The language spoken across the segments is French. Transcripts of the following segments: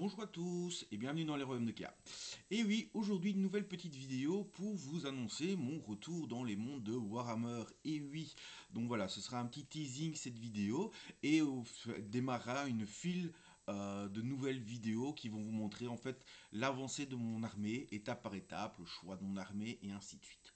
Bonjour à tous et bienvenue dans les Royaumes de K. Et oui, aujourd'hui une nouvelle petite vidéo pour vous annoncer mon retour dans les mondes de Warhammer. Et oui, donc voilà, ce sera un petit teasing cette vidéo et démarrera une file de nouvelles vidéos qui vont vous montrer en fait l'avancée de mon armée, étape par étape, le choix de mon armée et ainsi de suite.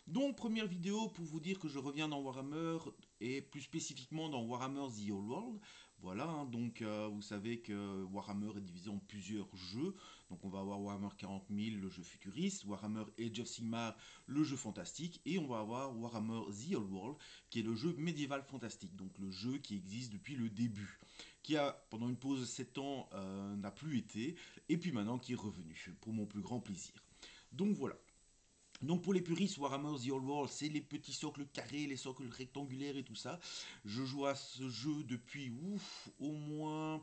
Donc, première vidéo pour vous dire que je reviens dans Warhammer et plus spécifiquement dans Warhammer The Old World. Voilà, hein, donc vous savez que Warhammer est divisé en plusieurs jeux. Donc, on va avoir Warhammer 40 000, le jeu futuriste, Warhammer Age of Sigmar, le jeu fantastique, et on va avoir Warhammer The Old World, qui est le jeu médiéval fantastique, donc le jeu qui existe depuis le début, qui a, pendant une pause de 7 ans, n'a plus été, et puis maintenant qui est revenu, pour mon plus grand plaisir. Donc voilà. Donc pour les puristes, Warhammer The Old World, c'est les petits socles carrés, les socles rectangulaires et tout ça. Je joue à ce jeu depuis au moins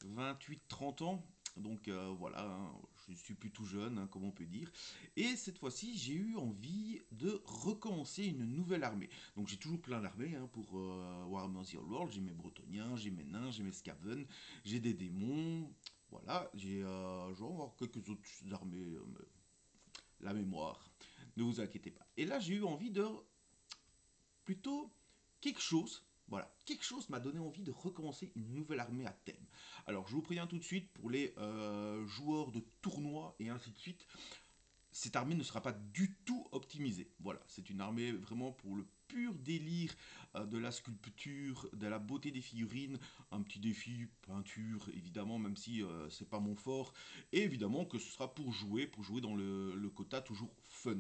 28-30 ans. Donc voilà, hein, je suis plus tout jeune, hein, comme on peut dire. Et cette fois-ci, j'ai eu envie de recommencer une nouvelle armée. Donc j'ai toujours plein d'armées hein, pour Warhammer The Old World. J'ai mes Bretoniens, j'ai mes nains, j'ai mes Skaven, j'ai des démons. Voilà, je vais avoir quelques autres armées, la mémoire. Ne vous inquiétez pas. Et là, j'ai eu envie de plutôt quelque chose. Voilà, quelque chose m'a donné envie de recommencer une nouvelle armée à thème. Alors, je vous préviens tout de suite pour les joueurs de tournois et ainsi de suite. Cette armée ne sera pas du tout optimisée. Voilà, c'est une armée vraiment pour le pur délire de la sculpture, de la beauté des figurines, un petit défi peinture évidemment, même si c'est pas mon fort, et évidemment que ce sera pour jouer dans le quota toujours fun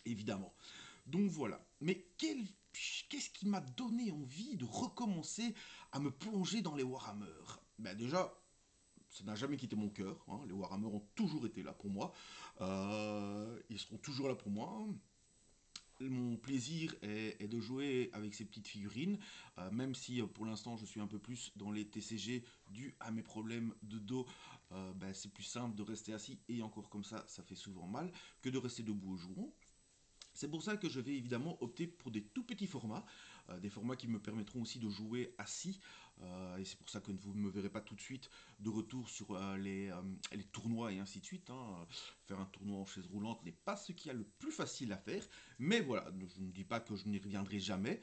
évidemment. Donc voilà. Mais qu'est-ce qui m'a donné envie de recommencer à me plonger dans les Warhammer? Ben déjà, ça n'a jamais quitté mon cœur. Hein. Les Warhammer ont toujours été là pour moi. Ils seront toujours là pour moi. Mon plaisir est de jouer avec ces petites figurines, même si pour l'instant je suis un peu plus dans les TCG dû à mes problèmes de dos. Ben, c'est plus simple de rester assis et encore comme ça fait souvent mal que de rester debout au jouon. C'est pour ça que je vais évidemment opter pour des tout petits formats, des formats qui me permettront aussi de jouer assis, et c'est pour ça que vous ne me verrez pas tout de suite de retour sur les tournois et ainsi de suite. Hein. Faire un tournoi en chaise roulante n'est pas ce qu'il y a le plus facile à faire, mais voilà, je ne dis pas que je n'y reviendrai jamais,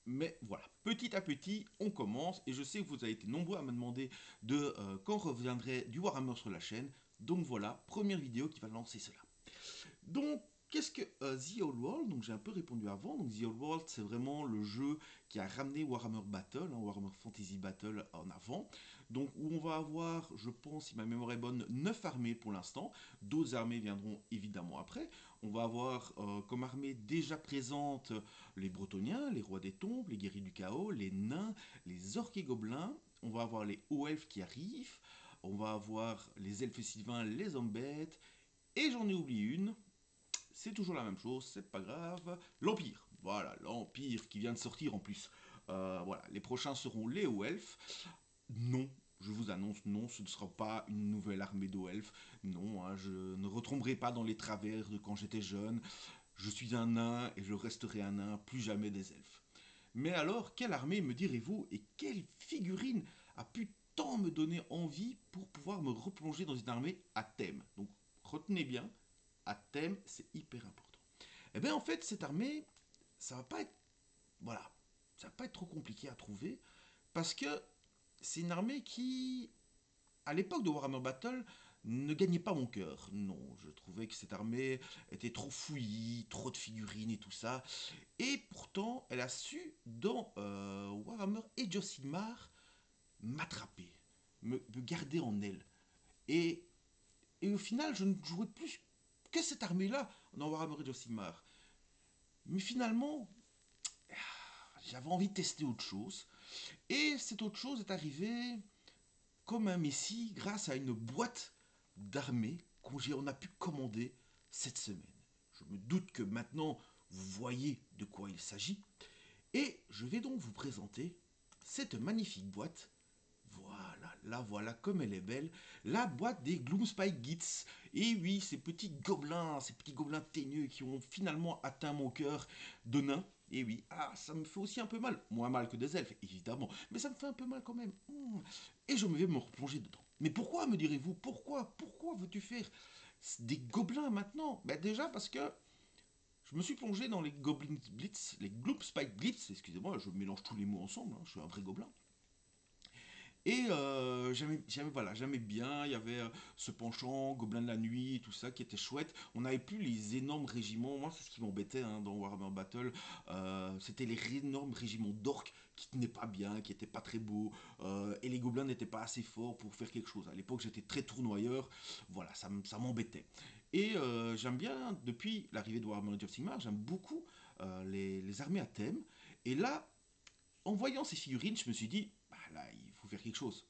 mais voilà, petit à petit, on commence, et je sais que vous avez été nombreux à me demander de quand reviendrait du Warhammer sur la chaîne, donc voilà, première vidéo qui va lancer cela. Donc, qu'est-ce que The Old World? Donc, j'ai un peu répondu avant. Donc, The Old World, c'est vraiment le jeu qui a ramené Warhammer Battle, hein, Warhammer Fantasy Battle en avant. Donc, où on va avoir, je pense, si ma mémoire est bonne, 9 armées pour l'instant. D'autres armées viendront évidemment après. On va avoir comme armée déjà présente les Bretoniens, les Rois des Tombes, les Guerriers du Chaos, les Nains, les Orques et Gobelins. On va avoir les Hauts Elfes qui arrivent. On va avoir les Elfes et Sylvains, les Hommes Bêtes. Et j'en ai oublié une, c'est toujours la même chose, c'est pas grave. L'Empire, voilà, l'Empire qui vient de sortir en plus. Voilà, les prochains seront les hauts elfes. Non, je vous annonce, non, ce ne sera pas une nouvelle armée d'hauts elfes. Non, hein, je ne retomberai pas dans les travers de quand j'étais jeune. Je suis un nain et je resterai un nain, plus jamais des elfes. Mais alors, quelle armée me direz-vous et quelle figurine a pu tant me donner envie pour pouvoir me replonger dans une armée à thème? Donc, retenez bien, à thème, c'est hyper important. Eh bien, en fait, cette armée, ça va pas être, voilà, ça va pas être trop compliqué à trouver parce que c'est une armée qui, à l'époque de Warhammer Battle, ne gagnait pas mon cœur. Non, je trouvais que cette armée était trop fouillie, trop de figurines et tout ça. Et pourtant, elle a su, dans Warhammer Age of Sigmar, m'attraper, me garder en elle. Et, et au final, je ne jouerais plus que cette armée-là dans Warhammer Age of Sigmar. Mais finalement, j'avais envie de tester autre chose. Et cette autre chose est arrivée comme un messie grâce à une boîte d'armée qu'on a pu commander cette semaine. Je me doute que maintenant vous voyez de quoi il s'agit. Et je vais donc vous présenter cette magnifique boîte. Voilà, là voilà comme elle est belle. La boîte des Gloomspite Gits. Et oui, ces petits gobelins teigneux qui ont finalement atteint mon cœur de nain. Et oui, ça me fait aussi un peu mal. Moins mal que des elfes, évidemment. Mais ça me fait un peu mal quand même. Et je vais me replonger dedans. Mais pourquoi, me direz-vous? Pourquoi veux-tu faire des gobelins maintenant? Ben déjà parce que je me suis plongé dans les Goblins Blitz, les Gloop Spike Blitz, excusez-moi, je mélange tous les mots ensemble, hein, je suis un vrai gobelin. Et j'aimais bien, il y avait ce penchant, Gobelin de la nuit, tout ça qui était chouette. On n'avait plus les énormes régiments, moi c'est ce qui m'embêtait hein, dans Warhammer Battle, c'était les énormes régiments d'orques qui tenaient pas bien, qui étaient pas très beaux, et les gobelins n'étaient pas assez forts pour faire quelque chose. À l'époque j'étais très tournoyeur, voilà, ça m'embêtait. Et j'aime bien, depuis l'arrivée de Warhammer Age of Sigmar, j'aime beaucoup les armées à thème. Et là, en voyant ces figurines, je me suis dit, bah là, il faut faire quelque chose.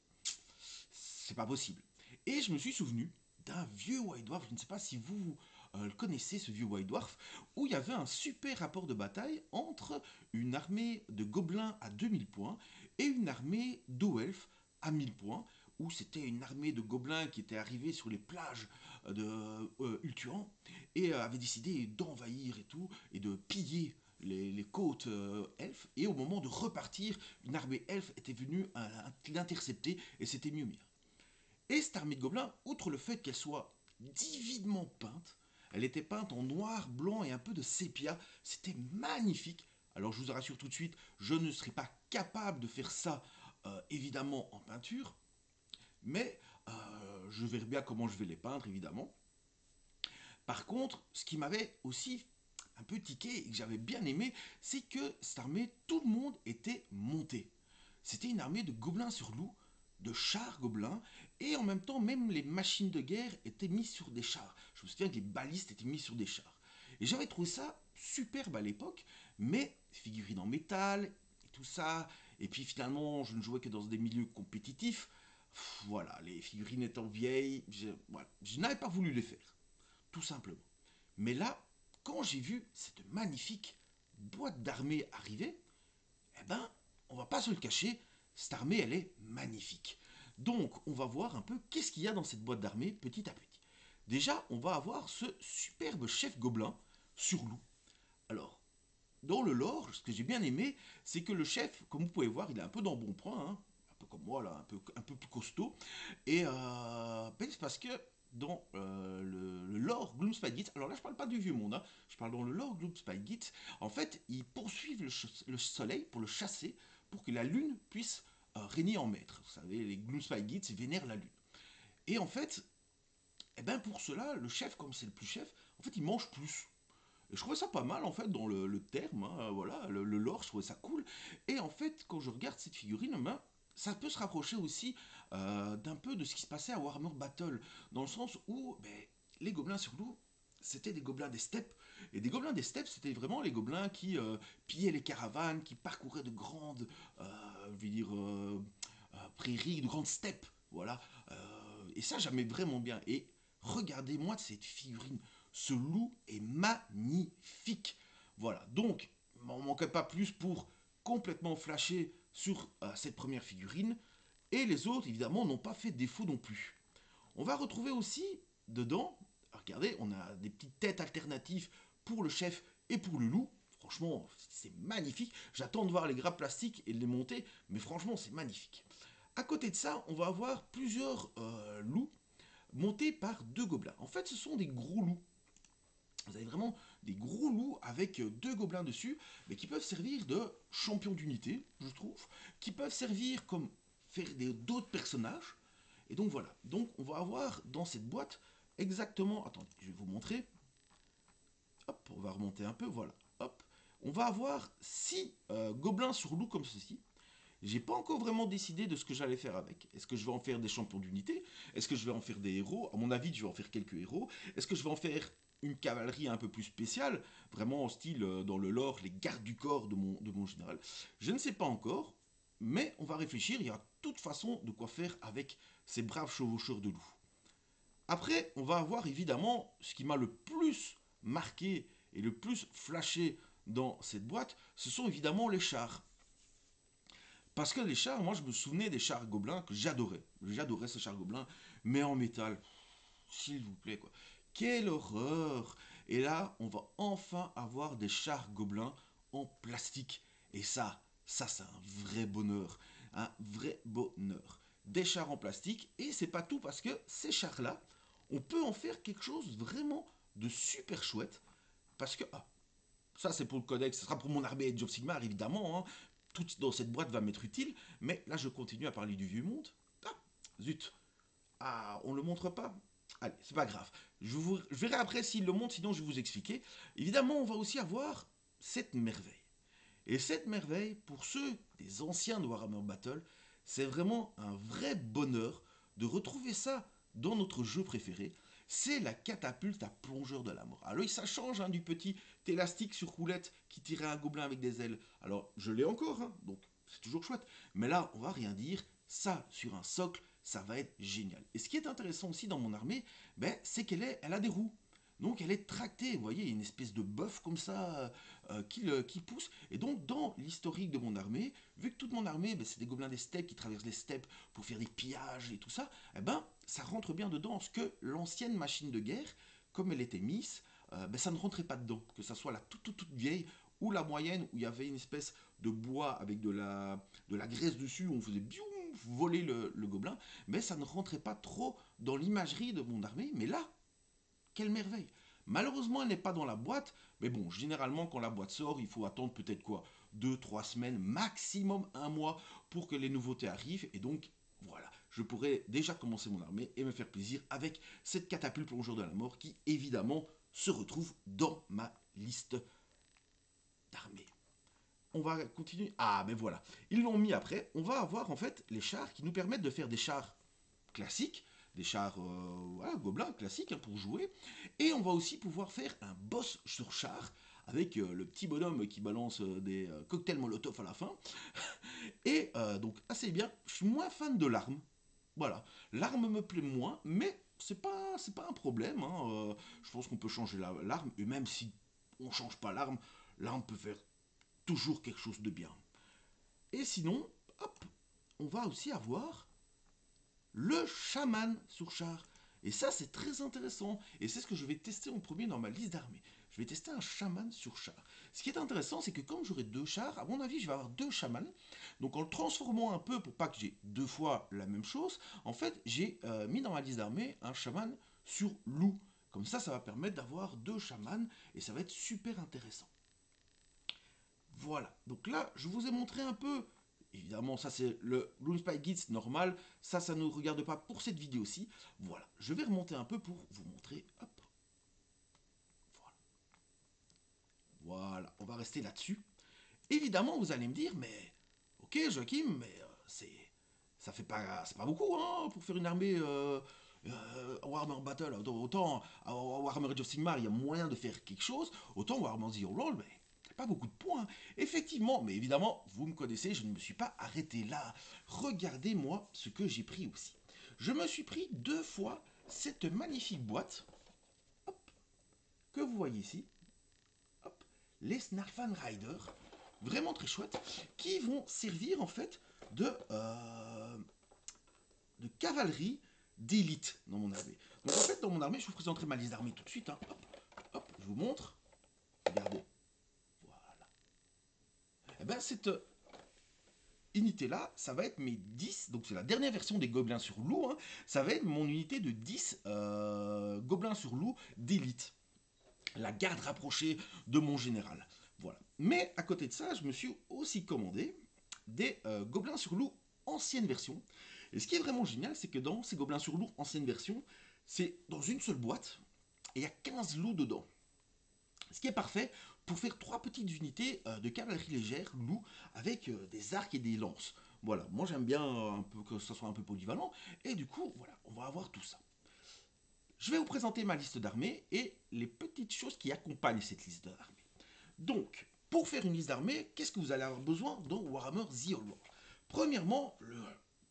C'est pas possible. Et je me suis souvenu d'un vieux White Dwarf, je ne sais pas si vous le connaissez, ce vieux White Dwarf, où il y avait un super rapport de bataille entre une armée de gobelins à 2000 points et une armée d'eau-elfes à 1000 points, où c'était une armée de gobelins qui était arrivée sur les plages de Ultuan et avait décidé d'envahir et tout, et de piller les côtes elfes, et au moment de repartir, une armée elfe était venue l'intercepter, et c'était mieux. Et cette armée de gobelins, outre le fait qu'elle soit divinement peinte, elle était peinte en noir, blanc et un peu de sépia, c'était magnifique. Alors je vous rassure tout de suite, je ne serai pas capable de faire ça, évidemment, en peinture, mais je verrai bien comment je vais les peindre, évidemment. Par contre, ce qui m'avait aussi un peu tiqué et que j'avais bien aimé, c'est que cette armée, tout le monde était monté. C'était une armée de gobelins sur loups, de chars gobelins, et en même temps, même les machines de guerre étaient mises sur des chars. Je me souviens que les balistes étaient mis sur des chars. Et j'avais trouvé ça superbe à l'époque, mais figurines en métal et tout ça, et puis finalement, je ne jouais que dans des milieux compétitifs. Voilà, les figurines étant vieilles, voilà, je n'avais pas voulu les faire tout simplement. Mais là, quand j'ai vu cette magnifique boîte d'armée arriver, eh ben, on va pas se le cacher, cette armée, elle est magnifique. Donc, on va voir un peu qu'est-ce qu'il y a dans cette boîte d'armée petit à petit. Déjà, on va avoir ce superbe chef gobelin sur loup. Alors, dans le lore, ce que j'ai bien aimé, c'est que le chef, comme vous pouvez voir, il est un peu d'embonpoint, hein, un peu comme moi, là, un peu plus costaud. Et ben, c'est parce que dans le lore Gloomspite, alors là je parle pas du vieux monde, hein, je parle dans le lore Gloomspite, en fait ils poursuivent le soleil pour le chasser, pour que la lune puisse régner en maître. Vous savez, les Gloomspite vénèrent la lune. Et en fait, eh ben pour cela, le chef, comme c'est le plus chef, en fait il mange plus. Et je trouvais ça pas mal en fait dans le terme, hein, voilà, le lore, je trouvais ça cool. Et en fait, quand je regarde cette figurine, ben, ça peut se rapprocher aussi d'un peu de ce qui se passait à Warhammer Battle, dans le sens où ben, les gobelins sur loup, c'était des gobelins des steppes. Et des gobelins des steppes, c'était vraiment les gobelins qui pillaient les caravanes, qui parcouraient de grandes, je veux dire, prairies, de grandes steppes. Voilà. Et ça, j'aimais vraiment bien. Et regardez-moi cette figurine. Ce loup est magnifique. Voilà, donc, il m'en manquait pas plus pour complètement flasher sur cette première figurine. Et les autres, évidemment, n'ont pas fait défaut non plus. On va retrouver aussi dedans, regardez, on a des petites têtes alternatives pour le chef et pour le loup. Franchement, c'est magnifique. J'attends de voir les grappes plastiques et de les monter, mais franchement, c'est magnifique. À côté de ça, on va avoir plusieurs loups montés par deux gobelins. En fait, ce sont des gros loups. Vous avez vraiment des gros loups avec deux gobelins dessus, mais qui peuvent servir de champions d'unité, je trouve, qui peuvent servir comme faire d'autres personnages. Et donc voilà. Donc on va avoir dans cette boîte exactement. Attendez, je vais vous montrer. Hop, on va remonter un peu, voilà. Hop. On va avoir 6 gobelins sur loup comme ceci. J'ai pas encore vraiment décidé de ce que j'allais faire avec. Est-ce que je vais en faire des champions d'unité? Est-ce que je vais en faire des héros? À mon avis, je vais en faire quelques héros. Est-ce que je vais en faire une cavalerie un peu plus spéciale? Vraiment en style, dans le lore, les gardes du corps de mon général. Je ne sais pas encore, mais on va réfléchir. Il y a de toute façon de quoi faire avec ces braves chevaucheurs de loups. Après, on va avoir évidemment ce qui m'a le plus marqué et le plus flashé dans cette boîte, ce sont évidemment les chars. Parce que les chars, moi je me souvenais des chars gobelins que j'adorais. J'adorais ces chars gobelins, mais en métal. S'il vous plaît, quoi. Quelle horreur! Et là, on va enfin avoir des chars gobelins en plastique. Et ça c'est un vrai bonheur. Un vrai bonheur. des chars en plastique. Et c'est pas tout, parce que ces chars-là, on peut en faire quelque chose vraiment de super chouette. Parce que, ça c'est pour le codex, ce sera pour mon armée Age of Sigmar évidemment, hein. Tout dans cette boîte va m'être utile. Mais là je continue à parler du vieux monde. Ah, zut. Ah, on le montre pas. Allez, c'est pas grave. Je verrai après s'il le montre, sinon je vais vous expliquer. Évidemment, on va aussi avoir cette merveille. Et cette merveille, pour ceux des anciens de Warhammer Battle, c'est vraiment un vrai bonheur de retrouver ça dans notre jeu préféré. C'est la catapulte à plongeur de la mort. Alors oui, ça change hein, du petit élastique sur roulette qui tirait un gobelin avec des ailes. Alors je l'ai encore, hein, donc c'est toujours chouette. Mais là, on va rien dire. Ça, sur un socle, ça va être génial. Et ce qui est intéressant aussi dans mon armée, ben, c'est elle a des roues. Donc elle est tractée, vous voyez, il y a une espèce de bœuf comme ça qui pousse. Et donc dans l'historique de mon armée, vu que toute mon armée, ben, c'est des gobelins des steppes qui traversent les steppes pour faire des pillages et tout ça, eh ben ça rentre bien dedans. Ce que l'ancienne machine de guerre, comme elle était mise, ben, ça ne rentrait pas dedans. Que ça soit la toute vieille ou la moyenne où il y avait une espèce de bois avec de la graisse dessus, où on faisait biou, voler le gobelin, mais ça ne rentrait pas trop dans l'imagerie de mon armée. Mais là, quelle merveille! Malheureusement, elle n'est pas dans la boîte, mais bon, généralement, quand la boîte sort, il faut attendre peut-être quoi 2, 3 semaines, maximum un mois pour que les nouveautés arrivent. Et donc, voilà, je pourrais déjà commencer mon armée et me faire plaisir avec cette catapulte plongeur de la mort qui, évidemment, se retrouve dans ma liste d'armées. On va continuer. Ah, mais voilà, ils l'ont mis après. On va avoir en fait les chars qui nous permettent de faire des chars classiques, des chars voilà, gobelins classiques hein, pour jouer. Et on va aussi pouvoir faire un boss sur char avec le petit bonhomme qui balance des cocktails Molotov à la fin. Et donc assez bien. Je suis moins fan de l'arme. Voilà, l'arme me plaît moins, mais c'est pas un problème. Hein. Je pense qu'on peut changer l'arme et même si on change pas l'arme, l'arme peut faire toujours quelque chose de bien. Et sinon, hop, on va aussi avoir le chaman sur char. Et ça, c'est très intéressant. Et c'est ce que je vais tester en premier dans ma liste d'armées. Je vais tester un chaman sur char. Ce qui est intéressant, c'est que comme j'aurai 2 chars, à mon avis, je vais avoir 2 chamans. Donc en le transformant un peu pour pas que j'ai 2 fois la même chose, en fait, j'ai mis dans ma liste d'armées un chaman sur loup. Comme ça va permettre d'avoir 2 chamans et ça va être super intéressant. Voilà, donc là, je vous ai montré un peu. Évidemment, ça c'est le Bloom Spy Guides normal. Ça ne nous regarde pas pour cette vidéo-ci. Voilà, je vais remonter un peu pour vous montrer. Hop. Voilà. Voilà, on va rester là-dessus. Évidemment, vous allez me dire, mais ok, Joachim, mais ça fait pas, c'est pas beaucoup hein, pour faire une armée Warhammer Battle. Autant à Warhammer Age of Sigmar, il y a moyen de faire quelque chose. Autant Warhammer Zero Roll, mais pas beaucoup de points. Effectivement, mais évidemment, vous me connaissez, je ne me suis pas arrêté là. Regardez-moi ce que j'ai pris aussi. Je me suis pris 2 fois cette magnifique boîte hop, que vous voyez ici. Hop, les Snarfan Rider, vraiment très chouettes, qui vont servir en fait de cavalerie d'élite dans mon armée. Donc en fait, dans mon armée, je vous présenterai ma liste d'armées tout de suite. Hein. Hop, hop, je vous montre. Regardez. Voilà. Et bien, cette unité-là, ça va être mes 10, donc c'est la dernière version des gobelins sur loup, hein, ça va être mon unité de 10 gobelins sur loup d'élite. La garde rapprochée de mon général. Voilà. Mais à côté de ça, je me suis aussi commandé des gobelins sur loup ancienne version. Et ce qui est vraiment génial, c'est que dans ces gobelins sur loup ancienne version, c'est dans une seule boîte, et il y a 15 loups dedans. Ce qui est parfait pour faire 3 petites unités de cavalerie légère, loup, avec des arcs et des lances. Voilà, moi j'aime bien un peu que ça soit un peu polyvalent, et du coup, voilà, on va avoir tout ça. Je vais vous présenter ma liste d'armées et les petites choses qui accompagnent cette liste d'armées. Donc, pour faire une liste d'armées, qu'est-ce que vous allez avoir besoin dans Warhammer The Old World? Premièrement, le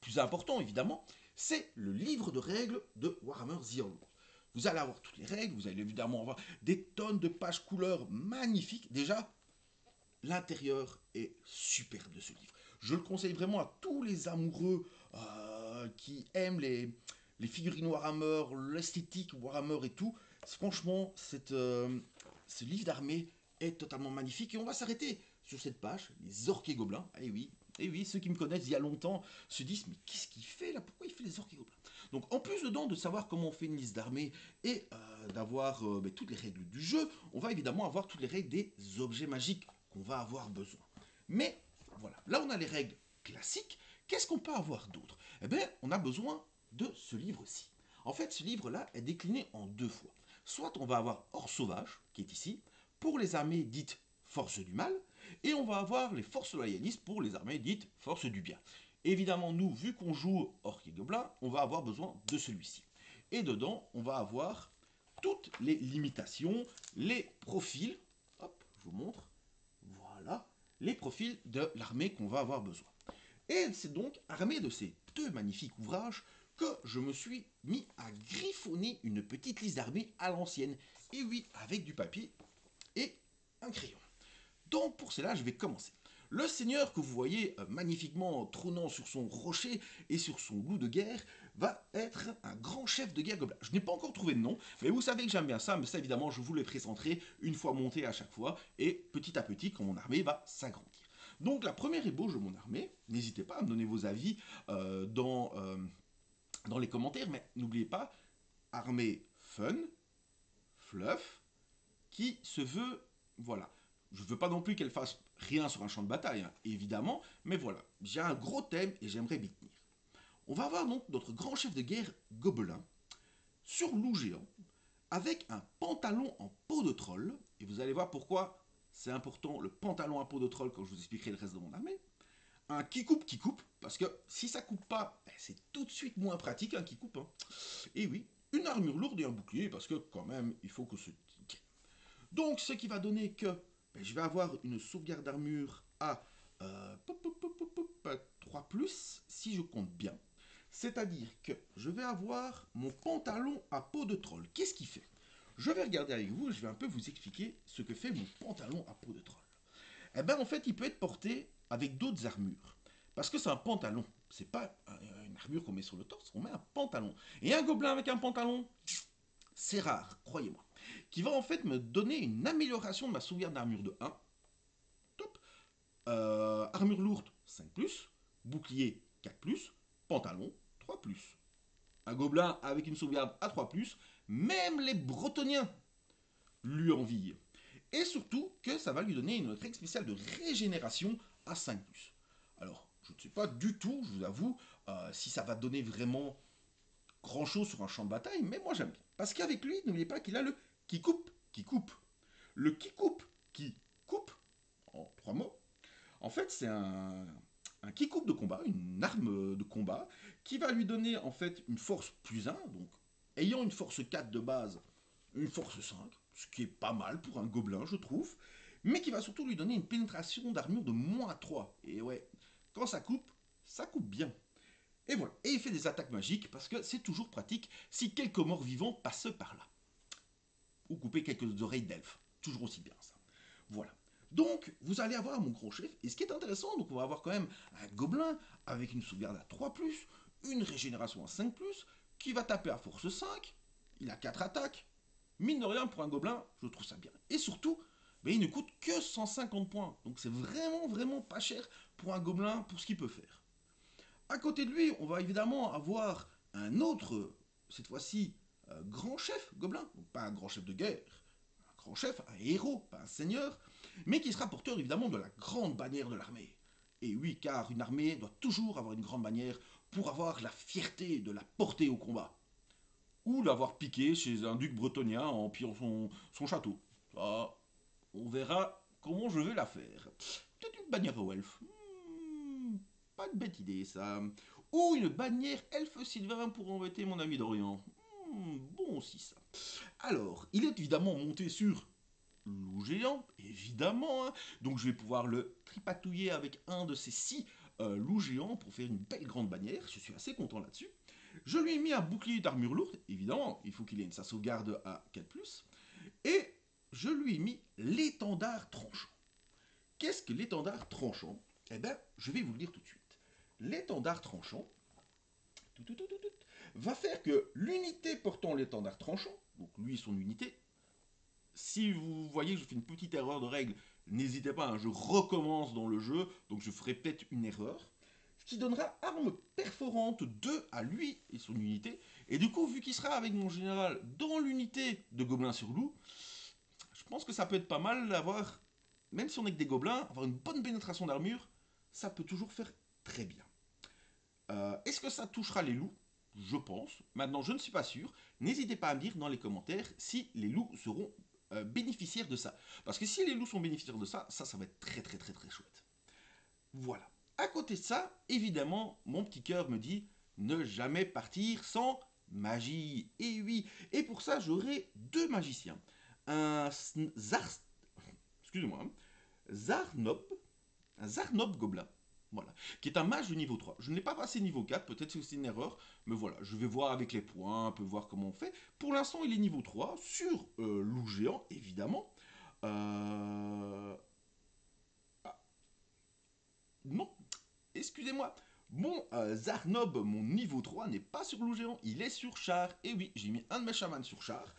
plus important évidemment, c'est le livre de règles de Warhammer The Old World. Vous allez avoir toutes les règles, vous allez évidemment avoir des tonnes de pages couleurs magnifiques. Déjà, l'intérieur est superbe de ce livre. Je le conseille vraiment à tous les amoureux qui aiment les figurines Warhammer, l'esthétique Warhammer et tout. Franchement, ce livre d'armée est totalement magnifique. Et on va s'arrêter sur cette page, les orques et gobelins. Eh oui, Et oui, ceux qui me connaissent il y a longtemps se disent, mais qu'est-ce qu'il fait là? Pourquoi il fait les orques et gobelins? Donc en plus dedans de savoir comment on fait une liste d'armées et d'avoir toutes les règles du jeu, on va évidemment avoir toutes les règles des objets magiques qu'on va avoir besoin. Mais voilà, là on a les règles classiques. Qu'est-ce qu'on peut avoir d'autre? Eh bien, on a besoin de ce livre-ci. En fait, ce livre-là est décliné en deux fois. Soit on va avoir Hors Sauvage, qui est ici, pour les armées dites Forces du Mal, et on va avoir les Forces Loyalistes pour les armées dites Forces du Bien. Évidemment, nous, vu qu'on joue Orc et Gobelin, on va avoir besoin de celui-ci. Et dedans, on va avoir toutes les limitations, les profils, hop, je vous montre, voilà, les profils de l'armée qu'on va avoir besoin. Et c'est donc armé de ces deux magnifiques ouvrages que je me suis mis à griffonner une petite liste d'armées à l'ancienne. Et oui, avec du papier et un crayon. Donc pour cela, je vais commencer. Le seigneur que vous voyez magnifiquement trônant sur son rocher et sur son loup de guerre va être un grand chef de guerre gobelin. Je n'ai pas encore trouvé de nom, mais vous savez que j'aime bien ça, mais ça évidemment je vous le présenterai une fois monté à chaque fois, et petit à petit quand mon armée va s'agrandir. Donc la première ébauche de mon armée, n'hésitez pas à me donner vos avis dans les commentaires, mais n'oubliez pas, armée fun, fluff, qui se veut, voilà. Je ne veux pas non plus qu'elle fasse rien sur un champ de bataille, hein, évidemment, mais voilà, j'ai un gros thème et j'aimerais m'y tenir. On va avoir donc notre grand chef de guerre gobelin sur loup géant, avec un pantalon en peau de troll, et vous allez voir pourquoi c'est important le pantalon en peau de troll quand je vous expliquerai le reste de mon armée. Un qui coupe, parce que si ça coupe pas, c'est tout de suite moins pratique un qui coupe. Hein. Et oui, une armure lourde et un bouclier, parce que quand même, il faut que ce... Donc, ce qui va donner que je vais avoir une sauvegarde d'armure à 3 +, si je compte bien. C'est-à-dire que je vais avoir mon pantalon à peau de troll. Qu'est-ce qu'il fait? Je vais regarder avec vous, je vais un peu vous expliquer ce que fait mon pantalon à peau de troll. Eh bien, en fait, il peut être porté avec d'autres armures. Parce que c'est un pantalon. C'est pas une armure qu'on met sur le torse, on met un pantalon. Et un gobelin avec un pantalon, c'est rare, croyez-moi. Qui va en fait me donner une amélioration de ma sauvegarde d'armure de 1. Top. Armure lourde, 5 +. Bouclier, 4 +. Pantalon, 3 +. Un gobelin avec une sauvegarde à 3 +. Même les Bretoniens lui envient. Et surtout que ça va lui donner une règle spéciale de régénération à 5 +. Alors, je ne sais pas du tout, je vous avoue, si ça va donner vraiment grand chose sur un champ de bataille, mais moi j'aime bien. Parce qu'avec lui, n'oubliez pas qu'il a le qui coupe, qui coupe. Le qui coupe, en 3 mots, en fait c'est un qui coupe de combat, une arme de combat, qui va lui donner en fait une force +1, donc ayant une force 4 de base, une force 5, ce qui est pas mal pour un gobelin je trouve, mais qui va surtout lui donner une pénétration d'armure de -3. Et ouais, quand ça coupe bien. Et voilà. Et il fait des attaques magiques parce que c'est toujours pratique si quelques morts vivants passent par là. Ou couper quelques oreilles d'elfes. Toujours aussi bien ça. Voilà. Donc, vous allez avoir mon grand chef. Et ce qui est intéressant, donc on va avoir quand même un gobelin avec une sauvegarde à 3 +, une régénération à 5 +, qui va taper à force 5. Il a 4 attaques. Mine de rien, pour un gobelin, je trouve ça bien. Et surtout, il ne coûte que 150 points. Donc c'est vraiment, vraiment pas cher pour un gobelin pour ce qu'il peut faire. À côté de lui, on va évidemment avoir un autre, cette fois-ci, grand chef gobelin. Donc pas un grand chef de guerre, un grand chef, un héros, pas un seigneur, mais qui sera porteur évidemment de la grande bannière de l'armée. Et oui, car une armée doit toujours avoir une grande bannière pour avoir la fierté de la porter au combat. Ou l'avoir piqué chez un duc bretonien en pillant son château. Ça, on verra comment je vais la faire. Peut-être une bannière aux elfes. Pas de bête idée, ça. Ou une bannière elfe sylvain pour embêter mon ami d'Orient. Bon aussi, ça. Alors, il est évidemment monté sur loup géant, évidemment. Hein. Donc, je vais pouvoir le tripatouiller avec un de ces 6 loups géants pour faire une belle grande bannière. Je suis assez content là-dessus. Je lui ai mis un bouclier d'armure lourde, évidemment. Il faut qu'il ait sa sauvegarde à 4 +. Et je lui ai mis l'étendard tranchant. Qu'est-ce que l'étendard tranchant? Eh bien, je vais vous le dire tout de suite. L'étendard tranchant va faire que l'unité portant l'étendard tranchant, donc lui son unité, si vous voyez que je fais une petite erreur de règle, n'hésitez pas, hein, je recommence dans le jeu, donc je ferai peut-être une erreur. Ce qui donnera arme perforante 2 à lui et son unité. Et du coup, vu qu'il sera avec mon général dans l'unité de gobelins sur loup, je pense que ça peut être pas mal d'avoir, même si on est que des gobelins, avoir une bonne pénétration d'armure, ça peut toujours faire très bien. Est-ce que ça touchera les loups? Je pense. Maintenant, je ne suis pas sûr. N'hésitez pas à me dire dans les commentaires si les loups seront bénéficiaires de ça. Parce que si les loups sont bénéficiaires de ça, ça va être très très très très chouette. Voilà. À côté de ça, évidemment, mon petit cœur me dit ne jamais partir sans magie. Et oui, et pour ça, j'aurai deux magiciens. Un Zar... Excusez-moi. Zarnob. Un Zarnob gobelin. Voilà. Qui est un mage de niveau 3. Je ne l'ai pas passé niveau 4, peut-être que c'est une erreur, mais voilà, je vais voir avec les points, un peu voir comment on fait. Pour l'instant, il est niveau 3, sur loup géant, évidemment. Ah, non, excusez-moi. Mon Zarnob, mon niveau 3, n'est pas sur loup géant, il est sur char. Et oui, j'ai mis un de mes chamans sur char.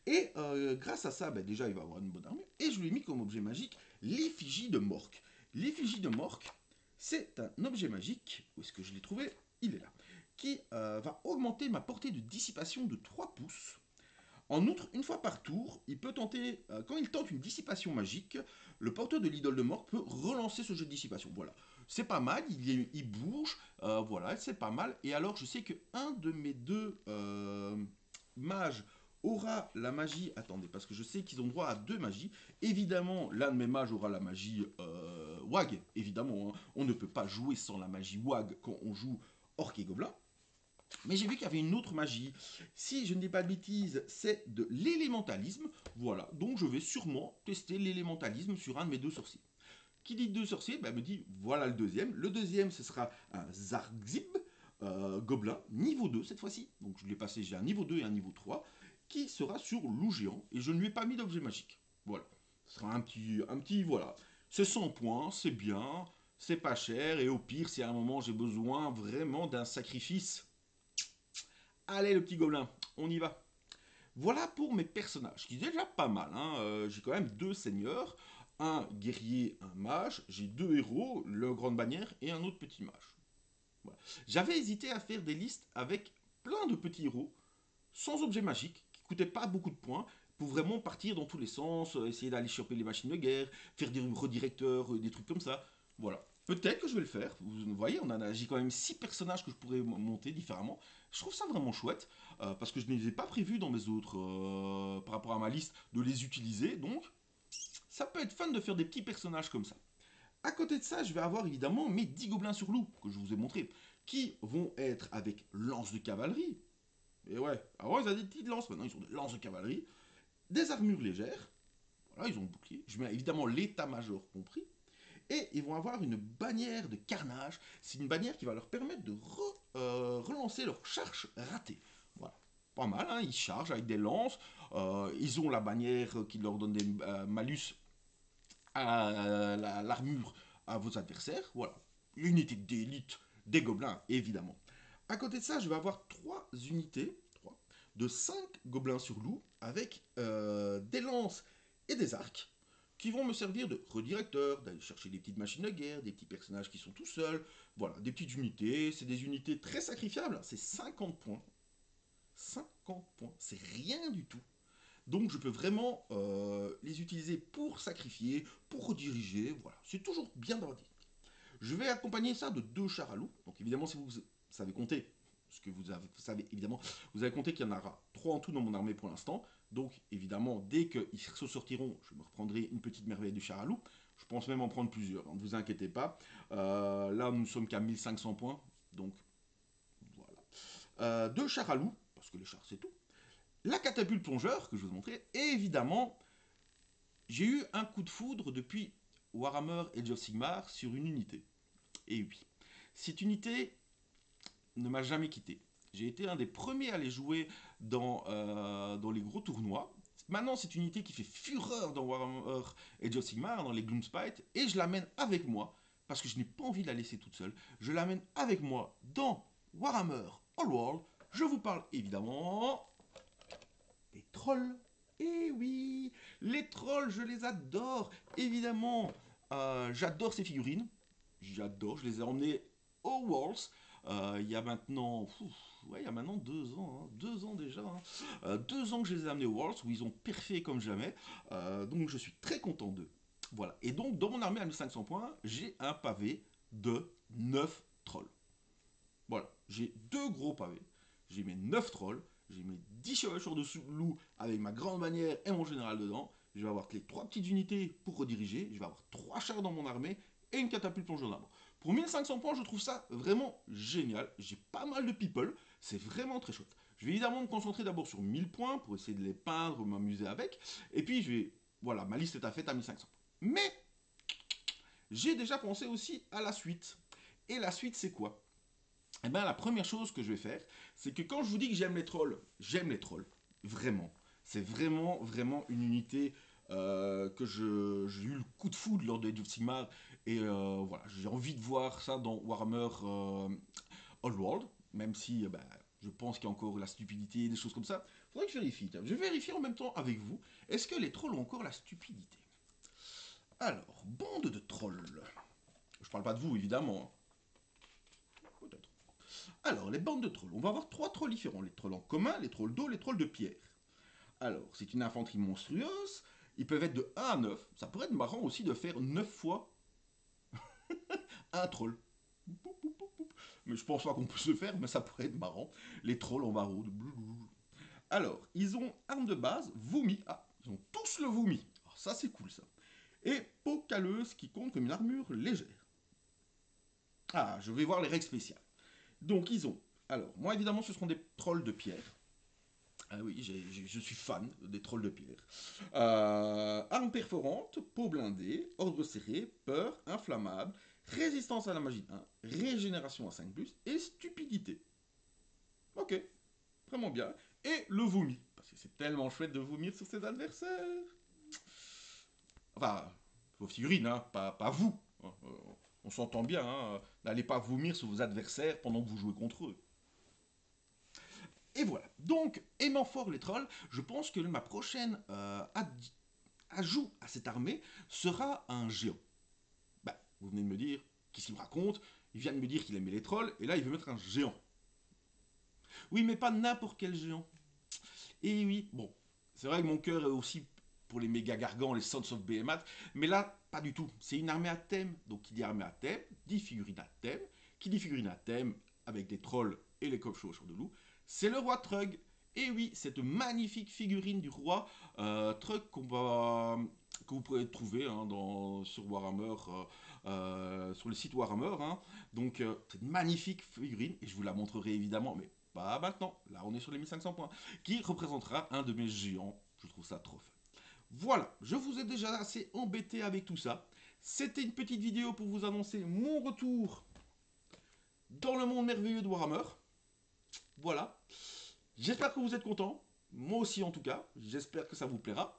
Et grâce à ça, déjà, il va avoir une bonne armure. Et je lui ai mis comme objet magique l'effigie de Mork. L'effigie de Mork, c'est un objet magique. Où est-ce que je l'ai trouvé? Il est là. Qui va augmenter ma portée de dissipation de 3 pouces. En outre, une fois par tour, il peut tenter, quand il tente une dissipation magique, le porteur de l'idole de mort peut relancer ce jeu de dissipation. Voilà. C'est pas mal, il bouge, voilà, c'est pas mal. Et alors, je sais que un de mes deux mages aura la magie. Attendez, parce que je sais qu'ils ont droit à deux magies. Évidemment, l'un de mes mages aura la magie WAG, évidemment. Hein. On ne peut pas jouer sans la magie WAG quand on joue Orc et Gobelin. Mais j'ai vu qu'il y avait une autre magie. Si je ne dis pas de bêtises, c'est de l'élémentalisme. Voilà, donc je vais sûrement tester l'élémentalisme sur un de mes deux sorciers. Qui dit deux sorciers, me dit voilà le deuxième. Le deuxième, ce sera un Zargzib, gobelin, niveau 2 cette fois-ci. Donc je l'ai passé, j'ai un niveau 2 et un niveau 3, qui sera sur loup géant. Et je ne lui ai pas mis d'objet magique. Voilà, ce sera un petit voilà. C'est 100 points, c'est bien, c'est pas cher. Et au pire, si à un moment j'ai besoin vraiment d'un sacrifice, allez le petit gobelin, on y va. Voilà pour mes personnages, qui est déjà pas mal. Hein. J'ai quand même deux seigneurs, un guerrier, un mage. J'ai deux héros, le grande bannière et un autre petit mage. Voilà. J'avais hésité à faire des listes avec plein de petits héros, sans objet magique, qui coûtaient pas beaucoup de points, pour vraiment partir dans tous les sens, essayer d'aller choper les machines de guerre, faire des redirecteurs, des trucs comme ça. Voilà. Peut-être que je vais le faire. Vous voyez, j'ai quand même 6 personnages que je pourrais monter différemment. Je trouve ça vraiment chouette, parce que je ne les ai pas prévus dans mes autres, par rapport à ma liste, de les utiliser. Donc, ça peut être fun de faire des petits personnages comme ça. À côté de ça, je vais avoir évidemment mes 10 gobelins sur loup, que je vous ai montré, qui vont être avec lance de cavalerie. Et ouais, avant ils avaient des petites lances, maintenant ils ont des lances de cavalerie, des armures légères, voilà, ils ont le bouclier, je mets évidemment l'état-major compris, et ils vont avoir une bannière de carnage. C'est une bannière qui va leur permettre de relancer leur charge ratée. Voilà. Pas mal, hein, ils chargent avec des lances. Ils ont la bannière qui leur donne des malus à l'armure à vos adversaires. Voilà. L'unité d'élite des gobelins, évidemment. À côté de ça, je vais avoir 3 unités de 5 gobelins sur loup avec des lances et des arcs qui vont me servir de redirecteur, d'aller chercher des petites machines de guerre, des petits personnages qui sont tout seuls, voilà, des petites unités, c'est des unités très sacrifiables, c'est 50 points. 50 points, c'est rien du tout. Donc je peux vraiment les utiliser pour sacrifier, pour rediriger, voilà, c'est toujours bien d'avoir dit. Je vais accompagner ça de 2 chars à loup, donc évidemment si vous savez compter, ce que vous savez évidemment, vous avez compté qu'il y en aura 3 en tout dans mon armée pour l'instant. Donc évidemment, dès qu'ils se sortiront, je me reprendrai une petite merveille du char à loup. Je pense même en prendre plusieurs, ne vous inquiétez pas. Là, nous ne sommes qu'à 1500 points, donc voilà. 2 chars à loup, parce que les chars c'est tout. La catapulte plongeur, que je vous ai montré, et évidemment, j'ai eu un coup de foudre depuis Warhammer Age of Sigmar sur une unité. Et oui, cette unité ne m'a jamais quitté. J'ai été un des premiers à les jouer dans les gros tournois. Maintenant, c'est une unité qui fait fureur dans Warhammer Age of Sigmar, dans les Gloomspite, et je l'amène avec moi, parce que je n'ai pas envie de la laisser toute seule. Je l'amène avec moi dans Warhammer All World. Je vous parle évidemment des trolls. Eh oui, les trolls, je les adore. Évidemment, j'adore ces figurines. J'adore, je les ai emmenés au Worlds. Il y a maintenant, ouais, il y a maintenant 2 ans, 2 ans déjà, 2 ans que je les ai amenés au Worlds où ils ont perfait comme jamais. Donc je suis très content d'eux. Voilà. Et donc dans mon armée à 1500 points, j'ai un pavé de 9 trolls. Voilà, j'ai 2 gros pavés, j'ai mes 9 trolls, j'ai mes 10 chevaucheurs de loup avec ma grande bannière et mon général dedans. Je vais avoir que les 3 petites unités pour rediriger, je vais avoir 3 chars dans mon armée et une catapulte plongeon d'arbre. Pour 1500 points, je trouve ça vraiment génial. J'ai pas mal de people, c'est vraiment très chouette. Je vais évidemment me concentrer d'abord sur 1000 points pour essayer de les peindre, m'amuser avec. Et puis je vais, voilà, ma liste est à faite à 1500 points. Mais j'ai déjà pensé aussi à la suite. Et la suite, c'est quoi? Eh bien, la première chose que je vais faire, c'est que quand je vous dis que j'aime les trolls, vraiment. C'est vraiment, vraiment une unité que j'ai eu le coup de foudre lors de Age of Sigmar. Et voilà, j'ai envie de voir ça dans Warhammer Old World, même si je pense qu'il y a encore la stupidité, des choses comme ça. Faudrait que je vérifie. Tiens, je vais vérifier en même temps avec vous. Est-ce que les trolls ont encore la stupidité? Alors, bande de trolls. Je parle pas de vous, évidemment, hein. Peut-être. Alors, les bandes de trolls. On va avoir 3 trolls différents. Les trolls en commun, les trolls d'eau, les trolls de pierre. Alors, c'est une infanterie monstrueuse. Ils peuvent être de 1 à 9. Ça pourrait être marrant aussi de faire 9 fois un troll. Mais je pense pas qu'on peut se le faire, mais ça pourrait être marrant. Les trolls en varro. Alors, ils ont arme de base, vomi. Ah, ils ont tous le vomi. Alors, ça, c'est cool, ça. Et peau calleuse qui compte comme une armure légère. Ah, je vais voir les règles spéciales. Donc, ils ont. Alors, moi, évidemment, ce seront des trolls de pierre. Ah oui, je suis fan des trolls de pierre. Arme perforante, peau blindée, ordre serré, peur, inflammable, résistance à la magie 1, régénération à 5+, et stupidité. Ok, vraiment bien. Et le vomi, parce que c'est tellement chouette de vomir sur ses adversaires. Enfin, vos figurines, hein, pas vous. On s'entend bien, hein. N'allez pas vomir sur vos adversaires pendant que vous jouez contre eux. Et voilà. Donc, aimant fort les trolls, je pense que ma prochaine ajout à cette armée sera un géant. Bah, vous venez de me dire, qu'est-ce qu'il me raconte? Il vient de me dire qu'il aimait les trolls, et là il veut mettre un géant. Oui, mais pas n'importe quel géant. Et oui, bon, c'est vrai que mon cœur est aussi pour les méga gargants, les Sons of Behemoth, mais là, pas du tout. C'est une armée à thème, donc qui dit armée à thème, dit figurine à thème, qui dit figurine à thème, avec des trolls et les coffres chevaucheurs de loup, c'est le roi Trug. Et oui, cette magnifique figurine du roi Trug que vous pourrez trouver hein, sur Warhammer, sur le site Warhammer. Hein. Donc, cette magnifique figurine, et je vous la montrerai évidemment, mais pas maintenant. Là, on est sur les 1500 points, qui représentera un de mes géants. Je trouve ça trop fun. Voilà, je vous ai déjà assez embêté avec tout ça. C'était une petite vidéo pour vous annoncer mon retour dans le monde merveilleux de Warhammer. Voilà. J'espère que vous êtes contents. Moi aussi en tout cas. J'espère que ça vous plaira.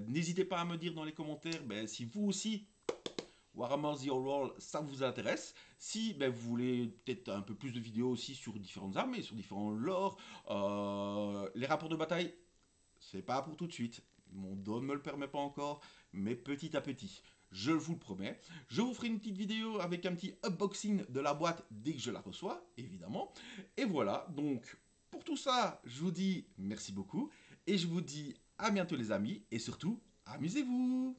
N'hésitez pas à me dire dans les commentaires si vous aussi Warhammer The Old World ça vous intéresse. Si vous voulez peut-être un peu plus de vidéos aussi sur différentes armées, sur différents lores, les rapports de bataille, c'est pas pour tout de suite. Mon dos ne me le permet pas encore, mais petit à petit. Je vous le promets. Je vous ferai une petite vidéo avec un petit unboxing de la boîte dès que je la reçois, évidemment. Et voilà, donc pour tout ça, je vous dis merci beaucoup. Et je vous dis à bientôt les amis. Et surtout, amusez-vous!